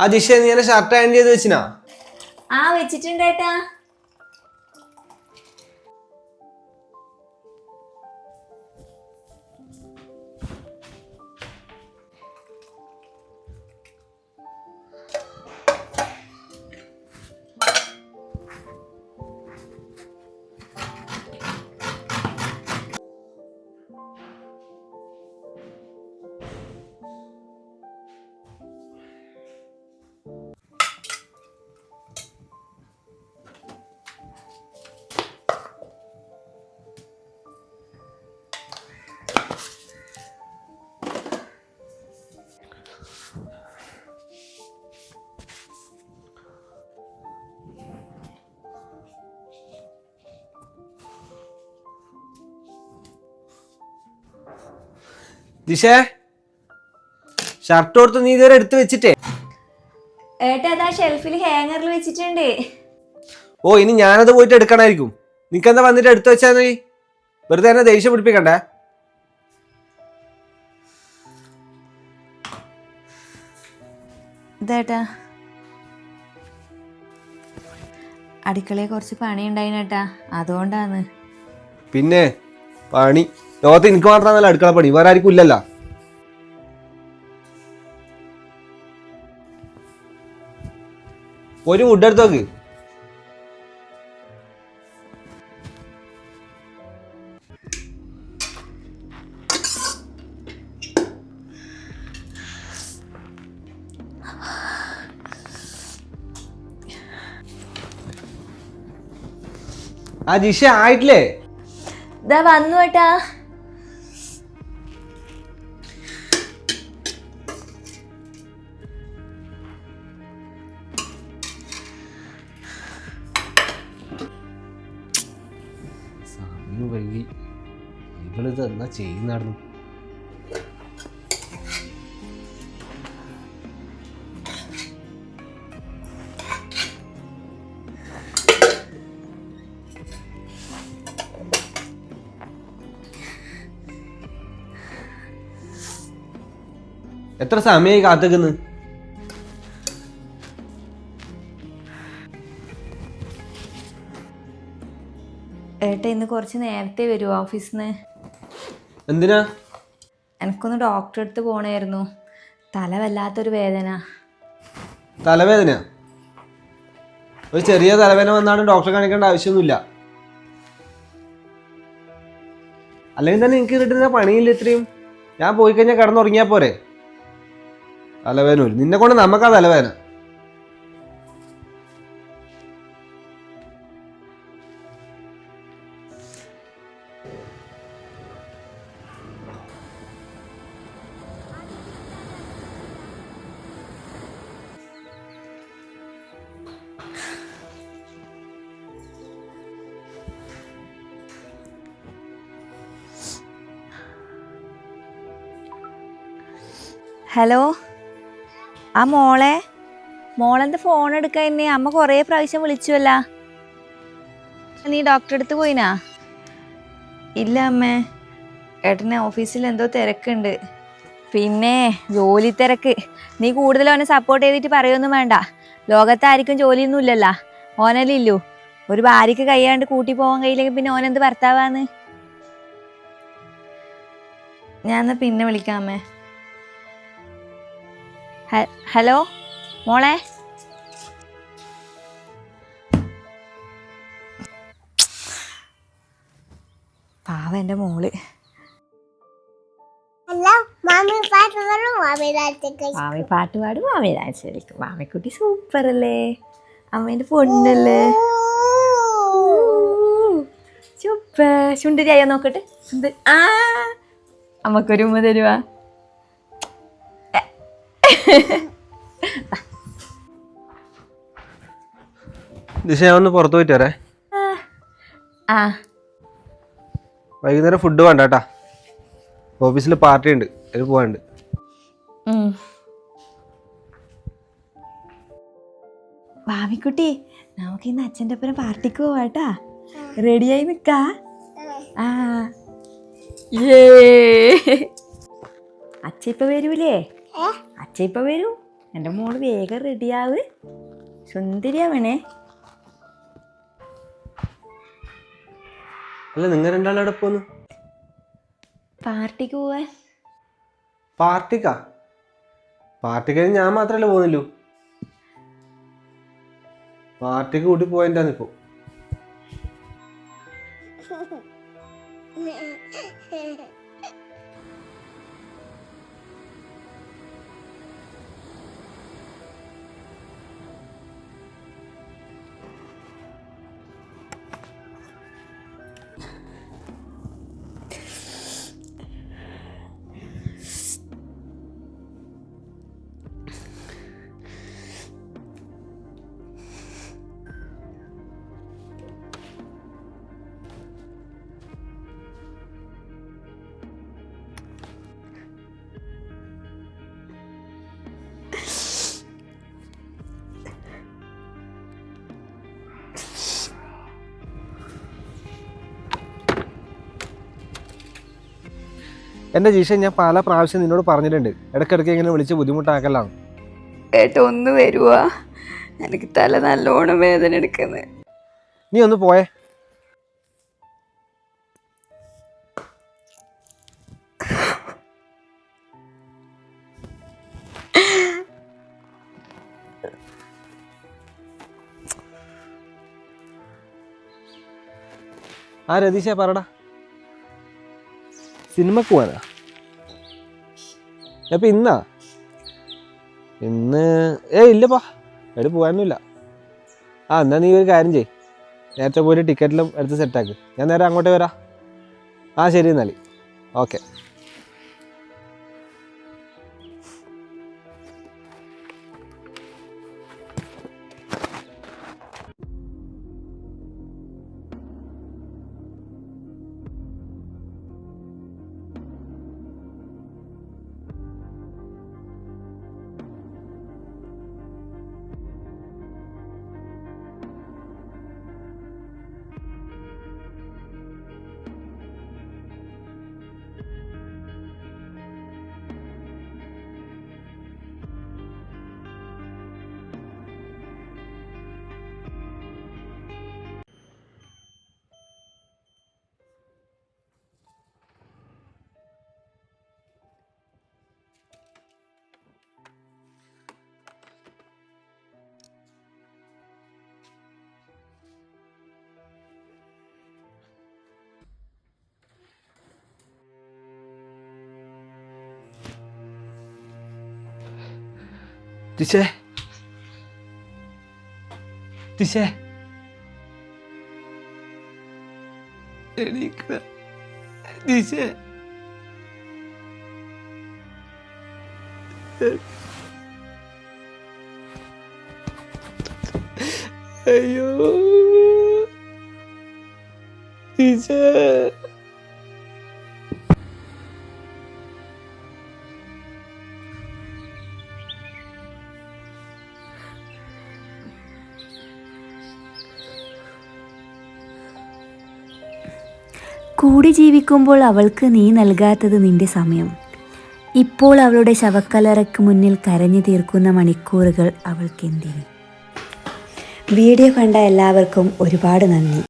ആ ദിശ നീ എന്നെ ഷർട്ട് അയൺ ചെയ്ത് വെച്ചിനാ? ആ വെച്ചിട്ടുണ്ടേട്ടാ. ദിശേ, ഷർട്ട് കൊടുത്ത് നീ ഇതുവരെ എടുത്ത് വെച്ചിട്ടേ? ഏട്ടാ അതാ ഷെൽഫിൽ ഹാങ്ങറിൽ വെച്ചിട്ടുണ്ട്. ഓ, ഇനി ഞാനത് പോയിട്ട് എടുക്കണായിരിക്കും. നിനക്കെന്താ വന്നിട്ട് എടുത്ത് വെച്ചാ നീ? വെറുതെ എന്നെ ദേഷ്യം പിടിപ്പിക്കണ്ടേ? ഇതേട്ടാ അടുക്കളയിൽ കുറച്ച് പണി ഉണ്ടായിനേട്ടാ, അതുകൊണ്ടാണ്. പിന്നെ പണി ലോകത്ത് എനിക്ക് മാത്രമല്ല അടുക്കള പണി, വേറെ ആർക്കും ഇല്ലല്ലോ. ഒരു വുഡ് എടുത്ത് നോക്ക്. ആ ജിഷ ആയിട്ടില്ലേ? ഇതാ വന്നു ഏട്ടാ. സമയം വൈകി. ഇവളിത് എന്നാ ചെയ്യുന്നായിരുന്നു? എത്ര സമയമായി കാത്തുക്കുന്നു? ഏട്ടാ ഇന്ന് കുറച്ച് നേരത്തെ വരുമോ ഓഫീസിൽ നിന്ന്? എന്തിനാ? എനിക്കൊന്ന് ഡോക്ടറെ അടുത്ത് പോകണമായിരുന്നു. തല വല്ലാത്തൊരു വേദന. തലവേദന? ഒരു ചെറിയ തലവേദന വന്നാണ് ഡോക്ടറെ കാണിക്കേണ്ട ആവശ്യമൊന്നുമില്ല. അല്ലെങ്കിൽ തന്നെ എനിക്ക് കിട്ടുന്ന പണിയില്ല ഇത്രയും. ഞാൻ പോയി കഴിഞ്ഞാൽ കിടന്നുറങ്ങിയാൽ പോരെ? തലവേദന നിന്നെ കൊണ്ട് നമുക്കാ തലവേദന. ഹലോ, ആ മോളെന്താ ഫോൺ എടുക്കാൻ തന്നെ? അമ്മ കുറേ പ്രാവശ്യം വിളിച്ചുവല്ല. നീ ഡോക്ടറെ അടുത്ത് പോയിനാ? ഇല്ല അമ്മേ, ഏട്ടനെ ഓഫീസിൽ എന്തോ തിരക്കുണ്ട്. പിന്നെ ജോലി തിരക്ക്. നീ കൂടുതൽ അവനെ സപ്പോർട്ട് ചെയ്തിട്ട് പറയൊന്നും വേണ്ട. ലോകത്തായിരിക്കും ജോലിയൊന്നും ഇല്ലല്ലോ, ഓനല്ലേ ഇല്ലു. ഒരു ഭാര്യക്ക് കഴിയാണ്ട് കൂട്ടി പോകാൻ കഴിയില്ലെങ്കിൽ പിന്നെ ഓനെന്ത് ഭർത്താവാന്ന്? ഞാൻ എന്നാൽ പിന്നെ വിളിക്കാം അമ്മേ. ഹലോ മോളെ, പാവ എൻ്റെ മോള്. മാമി പാട്ട് പാടും, മാമി ഡാൻസ് കളിക്കും. മാമിക്കുട്ടി സൂപ്പർ അല്ലേ? അമ്മേൻ്റെ പൊണ്ണല്ലേ? സൂപ്പർ. ചുണ്ടരിയായോ നോക്കട്ടെ. ആ അമ്മക്കൊരു ഉമ്മ തരുവാ. ദിശ, ഞാൻ ഒന്ന് പുറത്തു പോയിട്ട് വരേ. ആ വൈകുന്നേരം ഫുഡ് വേണ്ട കേട്ടാ, ഓഫീസിൽ പാർട്ടി ഉണ്ട്, അതിന് പോകാനുണ്ട്. ഭാവിക്കുട്ടി, നമുക്ക് ഇന്ന് അച്ഛൻ്റെ ഒപ്പം പാർട്ടിക്ക് പോവാട്ടാ. റെഡിയായി നിക്കാ. ആ അച്ഛ ഇപ്പൊ വരൂലേ? അച്ഛ ഇപ്പൊ വരൂ. എൻ്റെ മോള് വേഗം റെഡിയാവ്, സുന്ദരിയാവണേ. അല്ല നിങ്ങൾ രണ്ടാളും എവിടെ പോന്നു? പാർട്ടിക്ക് പോവാൻ. പാർട്ടിക്കാ? പാർട്ടിക്ക് ഞാൻ മാത്രമല്ലേ പോകുന്നില്ലൂ. പാർട്ടിക്ക് കൂട്ടി പോയിട്ടാണിപ്പോ. എൻ്റെ ജീഷ, ഞാൻ പല പ്രാവശ്യം നിന്നോട് പറഞ്ഞിട്ടുണ്ട്, ഇടയ്ക്കിടയ്ക്ക് ഇങ്ങനെ വിളിച്ച് ബുദ്ധിമുട്ടാക്കലാണ്. ഏട്ടാ ഒന്ന് വരുവാ, എനിക്ക് തല നല്ലോണം വേദന എടുക്കുന്നത്. നീ ഒന്ന് പോയേ. ആ രതീശ പറടാ, സിനിമക്ക് പോവാനാ? അപ്പം ഇന്നാ? ഇന്ന് ഇല്ലപ്പാ, എവിടെ പോകാനൊന്നുമില്ല. എന്നാ നീ ഒരു കാര്യം ചെയ്യ്, നേരത്തെ പോയിട്ട് ടിക്കറ്റിലും എടുത്ത് സെറ്റാക്ക്. ഞാൻ നേരെ അങ്ങോട്ടേ വരാം. ശരി എന്നാൽ, ഓക്കെ. ദിശേ, ദിശേ, എണീക്കണ ദിശേ. അയ്യോ ദിശേ. കൂടി ജീവിക്കുമ്പോൾ അവൾക്ക് നീ നൽകാത്തത് നിന്റെ സമയം. ഇപ്പോൾ അവളുടെ ശവക്കല്ലറയ്ക്ക് മുന്നിൽ കരഞ്ഞു തീർക്കുന്ന മണിക്കൂറുകൾ അവൾക്കെന്തിന്? വീഡിയോ കണ്ട എല്ലാവർക്കും ഒരുപാട് നന്ദി.